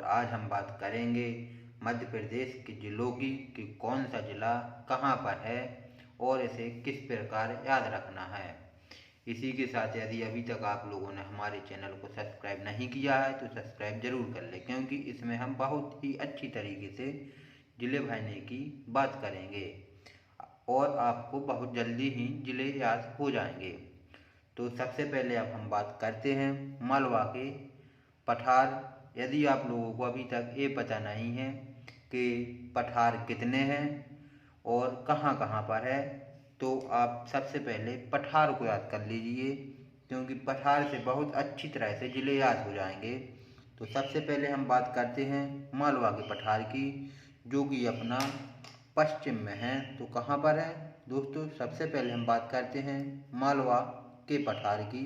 आज हम बात करेंगे मध्य प्रदेश के जिलों की कि कौन सा जिला कहाँ पर है और इसे किस प्रकार याद रखना है। इसी के साथ यदि अभी तक आप लोगों ने हमारे चैनल को सब्सक्राइब नहीं किया है तो सब्सक्राइब जरूर कर लें, क्योंकि इसमें हम बहुत ही अच्छी तरीके से जिले भरने की बात करेंगे और आपको बहुत जल्दी ही जिले याद हो जाएंगे। तो सबसे पहले अब हम बात करते हैं मालवा के पठार। यदि आप लोगों को अभी तक ये पता नहीं है कि पठार कितने हैं और कहाँ कहाँ पर है, तो आप सबसे पहले पठार को याद कर लीजिए, क्योंकि पठार से बहुत अच्छी तरह से जिले याद हो जाएंगे। तो सबसे पहले हम बात करते हैं मालवा के पठार की, जो कि अपना पश्चिम में है। तो कहाँ पर है दोस्तों? सबसे पहले हम बात करते हैं मालवा के पठार की।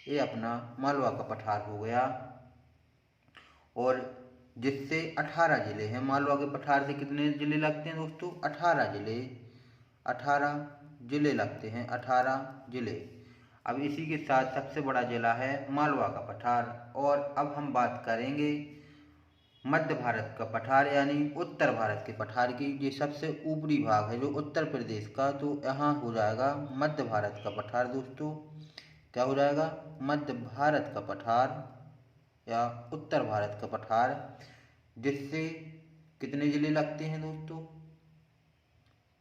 ये अपना मालवा का पठार हो गया, और जिससे 18 जिले हैं। मालवा के पठार से कितने जिले लगते हैं दोस्तों? 18 जिले। 18 जिले लगते हैं, 18 जिले। अब इसी के साथ सबसे बड़ा जिला है मालवा का पठार। और अब हम बात करेंगे मध्य भारत का पठार यानी उत्तर भारत के पठार की। ये सबसे ऊपरी भाग है जो उत्तर प्रदेश का, तो यहाँ हो जाएगा मध्य भारत का पठार दोस्तों। क्या हो जाएगा? मध्य भारत का पठार या उत्तर भारत का पठार, जिससे कितने जिले लगते हैं दोस्तों?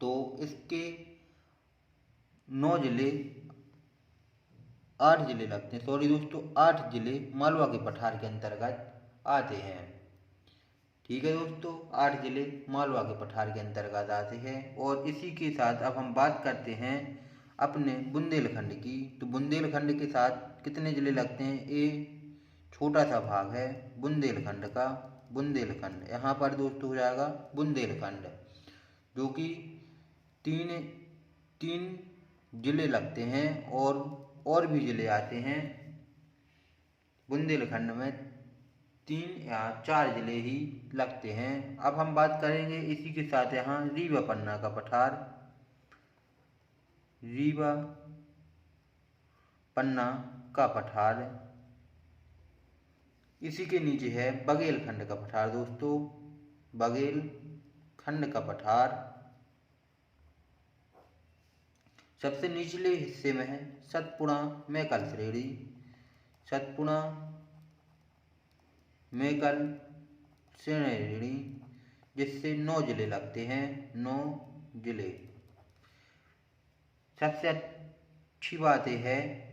तो इसके 9 जिले, 8 जिले लगते हैं। सॉरी दोस्तों, 8 जिले मालवा के पठार के अंतर्गत आते हैं। ठीक है दोस्तों, 8 जिले मालवा के पठार के अंतर्गत आते हैं। और इसी के साथ अब हम बात करते हैं अपने बुंदेलखंड की। तो बुंदेलखंड के साथ कितने जिले लगते हैं? ये छोटा सा भाग है बुंदेलखंड का। बुंदेलखंड यहाँ पर दोस्तों हो जाएगा बुंदेलखंड, जो कि तीन तीन जिले लगते हैं और भी जिले आते हैं। बुंदेलखंड में 3 या 4 जिले ही लगते हैं। अब हम बात करेंगे इसी के साथ यहाँ रीवा पन्ना का पठार। रीवा पन्ना का पठार, इसी के नीचे है बघेलखंड का पठार दोस्तों। बघेलखंड का पठार सबसे निचले हिस्से में है सतपुड़ा मैकल श्रेणी। सतपुड़ा मैकल श्रेणी, जिससे 9 जिले लगते हैं। 9 जिले। सबसे अच्छी बात यह है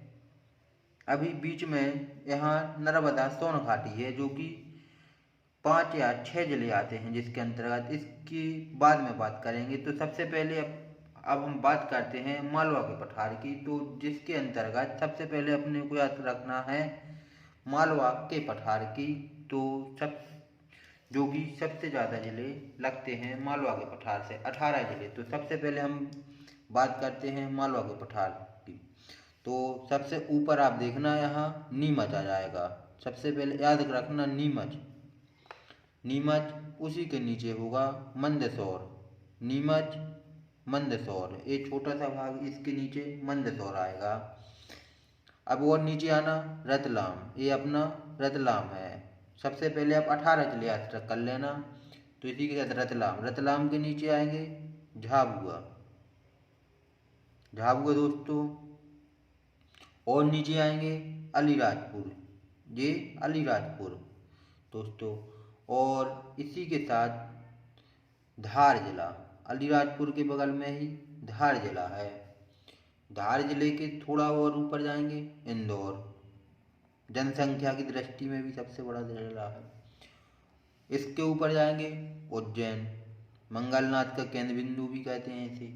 अभी बीच में यहाँ नर्मदा सोन घाटी है, जो कि 5 या 6 जिले आते हैं जिसके अंतर्गत। इसकी बाद में बात करेंगे। तो सबसे पहले अब हम बात करते हैं मालवा के पठार की, तो जिसके अंतर्गत सबसे पहले अपने को याद रखना है मालवा के पठार की। तो जो कि सबसे ज़्यादा जिले लगते हैं मालवा के पठार से, 18 जिले। तो सबसे पहले हम बात करते हैं मालवा के पठार की। तो सबसे ऊपर आप देखना यहाँ नीमच आ जाएगा। सबसे पहले याद रखना नीमच। नीमच, उसी के नीचे होगा मंदसौर। नीमच मंदसौर, एक छोटा सा भाग इसके नीचे मंदसौर आएगा। अब और नीचे आना रतलाम। ये अपना रतलाम है। सबसे पहले आप 18 जिले याद कर लेना। तो इसी के साथ रतलाम। रतलाम के नीचे आएंगे झाबुआ। झाबुआ दोस्तों। और नीचे आएंगे अलीराजपुर। ये अलीराजपुर दोस्तों। और इसी के साथ धार जिला। अलीराजपुर के बगल में ही धार जिला है। धार जिले के थोड़ा और ऊपर जाएंगे इंदौर। जनसंख्या की दृष्टि में भी सबसे बड़ा जिला है। इसके ऊपर जाएंगे उज्जैन। मंगलनाथ का केंद्र बिंदु भी कहते हैं इसे।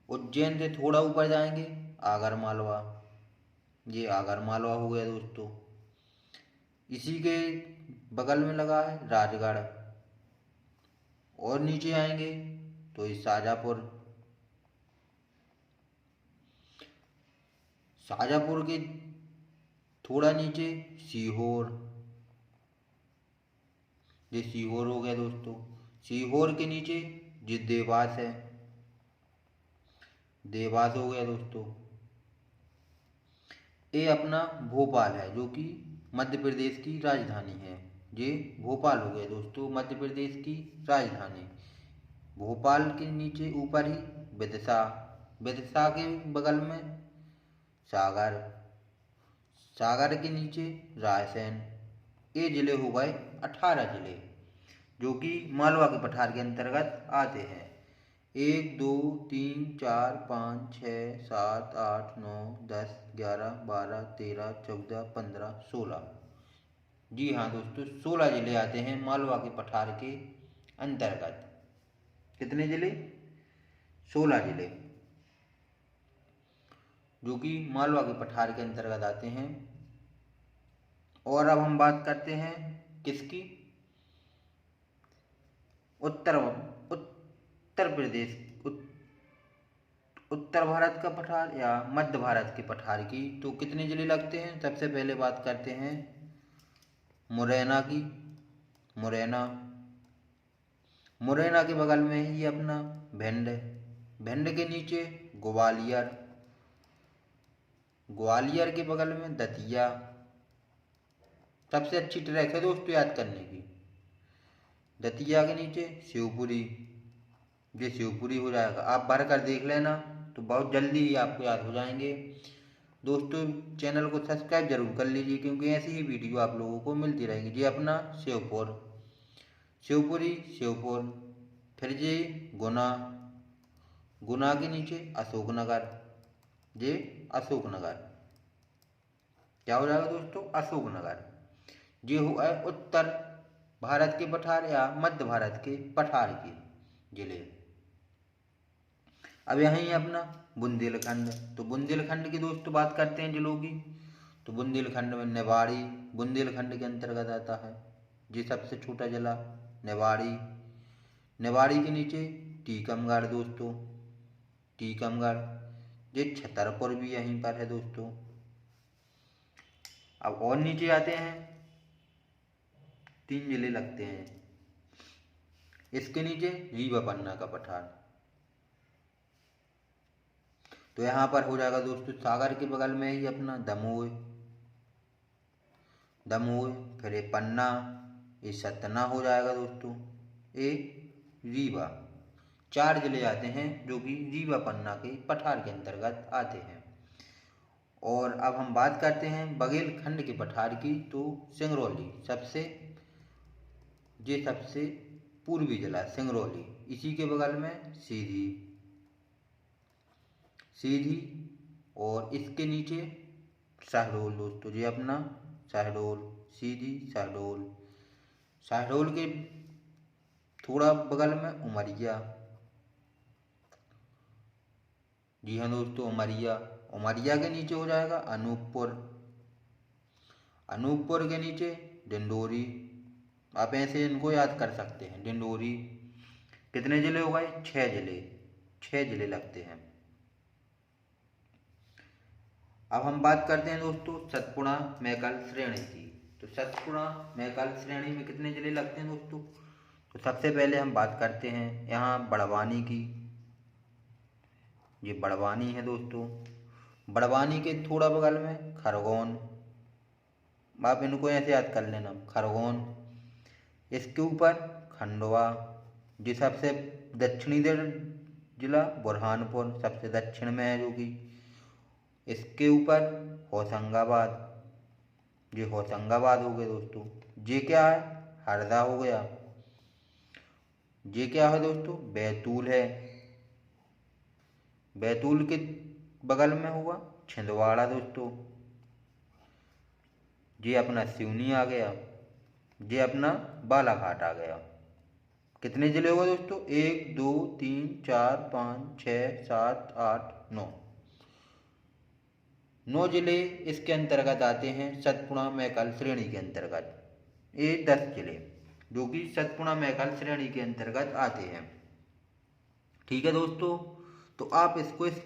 उज्जैन से थोड़ा ऊपर जाएंगे आगरमालवा। ये आगरमालवा हो गया दोस्तों। इसी के बगल में लगा है राजगढ़। और नीचे आएंगे तो ये शाजापुर। शाजापुर के थोड़ा नीचे सीहोर। ये सीहोर हो गया दोस्तों। सीहोर के नीचे ये देवास है। देवास हो गया दोस्तों। ये अपना भोपाल है, जो कि मध्य प्रदेश की राजधानी है? ये भोपाल हो गया दोस्तों मध्य प्रदेश की राजधानी। भोपाल के नीचे ऊपर ही विदिशा, विदिशा के बगल में सागर, सागर के नीचे रायसेन। ये जिले हो गए 18 जिले जो कि मालवा के पठार के अंतर्गत आते हैं। 1 2 3 4 5 6 7 8 9 10 11 12 13 14 15 16। जी हाँ दोस्तों 16 जिले आते हैं मालवा के पठार के अंतर्गत। कितने जिले? 16 जिले जो कि मालवा के पठार के अंतर्गत आते हैं। और अब हम बात करते हैं किसकी? उत्तर प्रदेश, उत्तर भारत का पठार या मध्य भारत के पठार की। तो कितने जिले लगते हैं? सबसे पहले बात करते हैं मुरैना की। मुरैना, मुरैना के बगल में ही अपना भिंड, भिंड के नीचे ग्वालियर, ग्वालियर के बगल में दतिया। सबसे अच्छी ट्रैक है दोस्तों याद करने की। दतिया के नीचे शिवपुरी, ये शिवपुरी हो जाएगा। आप भर कर देख लेना तो बहुत जल्दी ही आपको याद हो जाएंगे। दोस्तों चैनल को सब्सक्राइब जरूर कर लीजिए क्योंकि ऐसी ही वीडियो आप लोगों को मिलती रहेंगी। ये अपना शिवपुर, शिवपुरी, शिवपुर। फिर ये गुना, गुना के नीचे अशोकनगर, ये अशोकनगर। क्या हो जाएगा दोस्तों? अशोकनगर। ये हुआ है उत्तर भारत के पठार या मध्य भारत के पठार के जिले। अब यहीं अपना बुंदेलखंड। तो बुंदेलखंड की दोस्तों बात करते हैं जिलों की। तो बुंदेलखंड में निवाड़ी बुंदेलखंड के अंतर्गत आता है। ये सबसे छोटा जिला निवाड़ी। निवाड़ी के नीचे टीकमगढ़ दोस्तों, टीकमगढ़। ये छतरपुर भी यहीं पर है दोस्तों। अब और नीचे आते हैं, 3 जिले लगते हैं इसके नीचे। रीवा पन्ना का पठार। तो यहाँ पर हो जाएगा दोस्तों सागर के बगल में ही अपना दमोह, दमोह। फिर ये पन्ना, ये सतना हो जाएगा दोस्तों। ये रीवा। 4 जिले आते हैं जो कि रीवा पन्ना के पठार के अंतर्गत आते हैं। और अब हम बात करते हैं बघेलखंड के पठार की। तो सिंगरौली सबसे पूर्वी जिला सिंगरौली। इसी के बगल में सीधी, सीधी। और इसके नीचे शहडोल दोस्तों, ये अपना शहडोल, सीधी शहडोल। शहडोल के थोड़ा बगल में उमरिया। जी हाँ दोस्तों उमरिया। उमरिया के नीचे हो जाएगा अनूपपुर, अनूपपुर के नीचे डिंडोरी। आप ऐसे इनको याद कर सकते हैं डिंडोरी। कितने जिले हो गए? 6 जिले, 6 जिले लगते हैं। अब हम बात करते हैं दोस्तों सतपुड़ा मैकल श्रेणी की। तो सतपुड़ा मैकल श्रेणी में कितने जिले लगते हैं दोस्तों? तो सबसे पहले हम बात करते हैं यहाँ बड़वानी की। ये बड़वानी है दोस्तों। बड़वानी के थोड़ा बगल में खरगोन। आप इनको ऐसे याद कर लेना खरगोन। इसके ऊपर खंडवा। जो सबसे दक्षिणी जिला बुरहानपुर सबसे दक्षिण में है जो कि। इसके ऊपर होशंगाबाद, ये होशंगाबाद हो गए दोस्तों। ये क्या है? हरदा हो गया। ये क्या है दोस्तों? बैतूल है। बैतूल के बगल में हुआ छिंदवाड़ा दोस्तों। ये अपना सिवनी आ गया। ये अपना बालाघाट आ गया। कितने जिले हुए दोस्तों? 1 2 3 4 5 6 7 8 9, 9 जिले इसके अंतर्गत आते हैं सतपुड़ा मैकल श्रेणी के अंतर्गत। ये 10 जिले जो कि सतपुड़ा मैकल श्रेणी के अंतर्गत आते हैं। ठीक है दोस्तों, तो आप इसको इस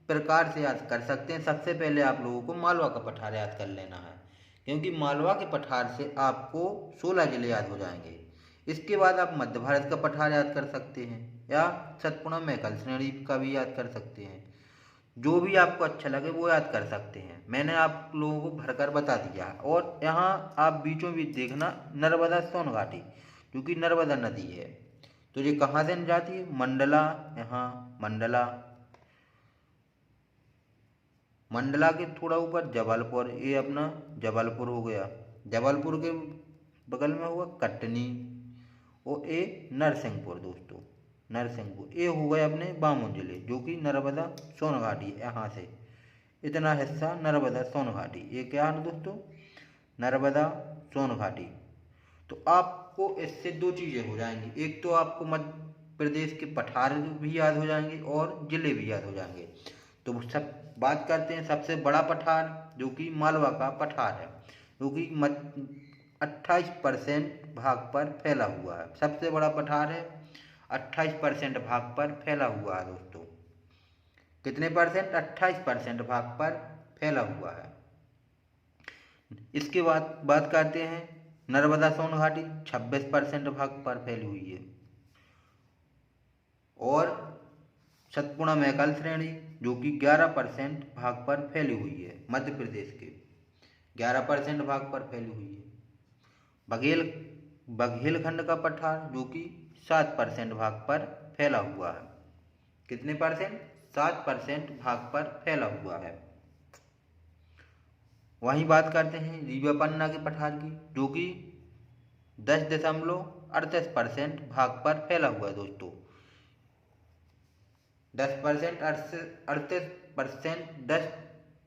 प्रकार से याद कर सकते हैं। सबसे पहले आप लोगों को मालवा का पठार याद कर लेना है क्योंकि मालवा के पठार से आपको 16 जिले याद हो जाएंगे। इसके बाद आप मध्य भारत का पठार याद कर सकते हैं या सतपुड़ा मैकल श्रेणी का भी याद कर सकते हैं। जो भी आपको अच्छा लगे वो याद कर सकते हैं। मैंने आप लोगों को भरकर बता दिया है। और यहाँ आप बीचों बीच देखना नर्मदा सोन घाटी, क्योंकि नर्मदा नदी है। तो ये कहाँ से जाती है? मंडला, यहाँ मंडला, मंडला के थोड़ा ऊपर जबलपुर, ये अपना जबलपुर हो गया। जबलपुर के बगल में हुआ कटनी, और ये नरसिंहपुर दोस्तों, नरसिंहपुर ये हो गए अपने बामू जिले, जो कि नर्मदा सोन घाटी यहाँ से इतना हिस्सा नर्मदा सोन घाटी। ये क्या है दोस्तों? नर्मदा सोन घाटी। तो आपको इससे दो चीज़ें हो जाएंगी, एक तो आपको मध्य प्रदेश के पठार भी याद हो जाएंगे और जिले भी याद हो जाएंगे। तो सब बात करते हैं सबसे बड़ा पठार, जो कि मालवा का पठार है, जो कि 28% भाग पर फैला हुआ है। सबसे बड़ा पठार है, 28% भाग पर फैला हुआ है दोस्तों। कितने परसेंट? 28% भाग पर फैला हुआ है। इसके बाद बात करते हैं नर्मदा सोन घाटी, 26% भाग पर फैली हुई है। और सतपुड़ा मैकल श्रेणी, जो कि 11% भाग पर फैली हुई है, मध्य प्रदेश के 11% भाग पर फैली हुई है। बघेलखंड का पठार, जो कि 7% भाग पर फैला हुआ है। कितने परसेंट? 7% भाग पर फैला हुआ है। वहीं बात करते हैं रीवा पन्ना के पठार की, जो कि 10.38% भाग पर फैला हुआ है दोस्तों। 10%, 38%,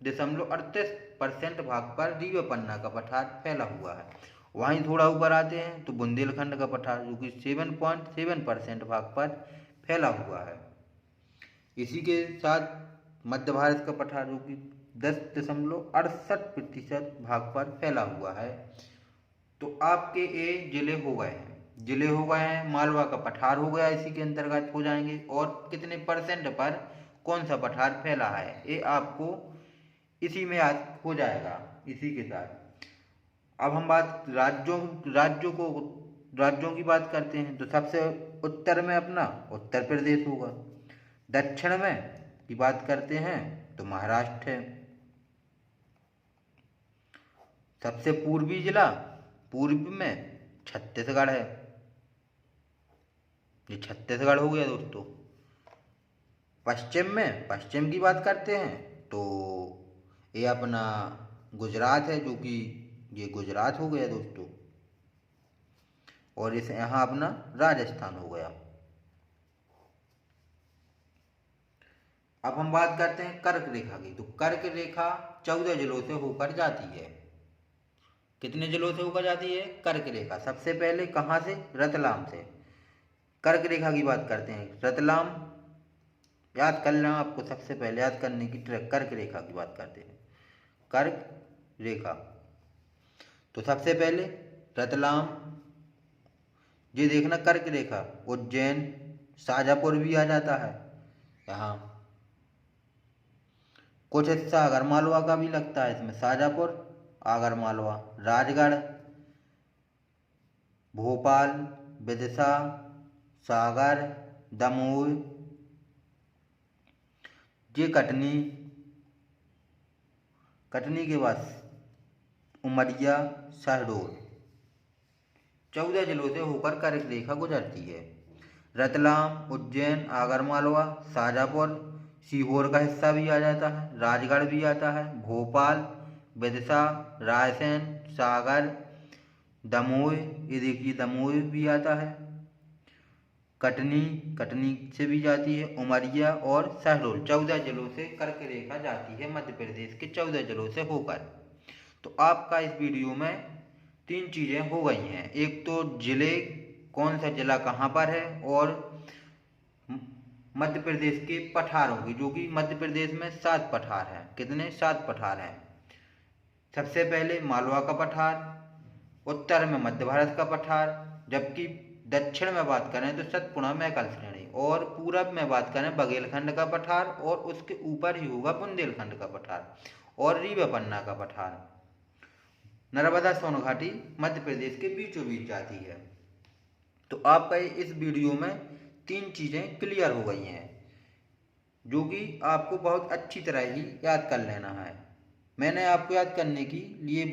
10.38% भाग पर रीवा पन्ना का पठार फैला हुआ है। वहीं थोड़ा ऊपर आते हैं तो बुंदेलखंड का पठार, जो कि 7.7% भाग पर फैला हुआ है। इसी के साथ मध्य भारत का पठार, जो कि 10.68% भाग पर फैला हुआ है। तो आपके ये जिले हो गए हैं, मालवा का पठार हो गया, इसी के अंतर्गत हो जाएंगे। और कितने परसेंट पर कौन सा पठार फैला है, ये आपको इसी में याद हो जाएगा, इसी के साथ। अब हम बात राज्यों की बात करते हैं। तो सबसे उत्तर में अपना उत्तर प्रदेश होगा। दक्षिण में की बात करते हैं तो महाराष्ट्र है। सबसे पूर्वी जिला पूर्व में छत्तीसगढ़ है, ये छत्तीसगढ़ हो गया दोस्तों। पश्चिम की बात करते हैं तो ये अपना गुजरात है, जो कि ये गुजरात हो गया दोस्तों। और इस यहाँ अपना राजस्थान हो गया। अब हम बात करते हैं कर्क रेखा की। तो कर्क रेखा 14 जिलों से होकर जाती है। कितने जिलों से होकर जाती है कर्क रेखा? सबसे पहले कहाँ से? रतलाम से। कर्क रेखा की बात करते हैं, रतलाम याद कर लेना, आपको सबसे पहले याद करने की ट्रिक। कर्क रेखा की बात करते हैं, कर्क रेखा। तो सबसे पहले रतलाम, ये देखना कर्क रेखा, उज्जैन, शाजापुर भी आ जाता है यहाँ। कुछ हिस्सा आगर मालवा का भी लगता है इसमें, शाजापुर, आगर मालवा, राजगढ़, भोपाल, विदिशा, सागर, दमोह, ये कटनी के बाद उमरिया, शहडोल। 14 जिलों से होकर कर्क रेखा गुजरती है। रतलाम, उज्जैन, आगर मालवा, शाजापुर, सीहोर का हिस्सा भी आ जाता है, राजगढ़ भी आता है, भोपाल, विदिशा, रायसेन, सागर, दमोह, ये देखिए दमोह भी आता है, कटनी से भी जाती है, उमरिया और शहडोल। 14 जिलों से कर्क रेखा जाती है मध्य प्रदेश के 14 जिलों से होकर। तो आपका इस वीडियो में 3 चीज़ें हो गई हैं। एक तो जिले, कौन सा जिला कहाँ पर है, और मध्य प्रदेश के पठारों की, जो कि मध्य प्रदेश में 7 पठार हैं। कितने? 7 पठार हैं। सबसे पहले मालवा का पठार, उत्तर में मध्य भारत का पठार, जबकि दक्षिण में बात करें तो सतपुड़ा मैकल श्रेणी, और पूरब में बात करें बघेलखंड का पठार, और उसके ऊपर ही होगा बुंदेलखंड का पठार, और रीवा पन्ना का पठार। नर्मदा सोन घाटी मध्य प्रदेश के बीचों बीच जाती है। तो आपका इस वीडियो में 3 चीज़ें क्लियर हो गई हैं। जो कि आपको बहुत अच्छी तरह ही याद कर लेना है। मैंने आपको याद करने के लिए